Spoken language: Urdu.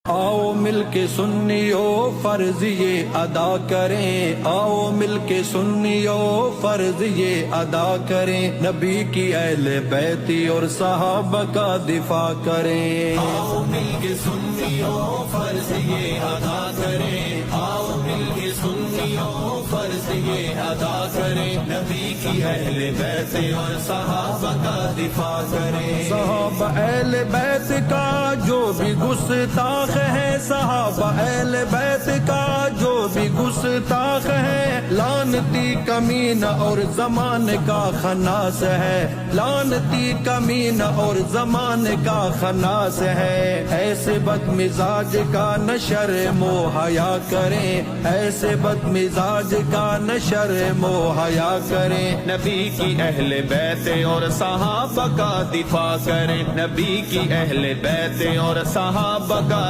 آؤ مل کے سنیو فرض یہ ادا کریں، آؤ مل کے سنیو فرض یہ ادا کریں، نبی کی اہل بیت اور صحابہ کا دفاع کریں۔ آؤ مل کے سنیو فرض یہ ادا کریں، آؤ مل کے سنیو فرض یہ ادا کریں، نبی کی اہل بیت اور صحابہ کا دفاع کریں۔ صحابہ اہل بیت کا جو بھی گستاخ ہے، صحابہ اہل بیت کا جو بھی گستاخ ہے، لعنتی کمینہ اور زمانے کا خناس ہے، لعنتی کمینہ اور زمانے کا خناس ہے۔ ایسے بد مزاج کا نشر حیا کریں، ایسے بد مزاج کا نشر حیا کریں، نبی کی اہل بیت اور صحابہ کا دفاع کریں، نبی کی اہل بیت اور صحابہ کا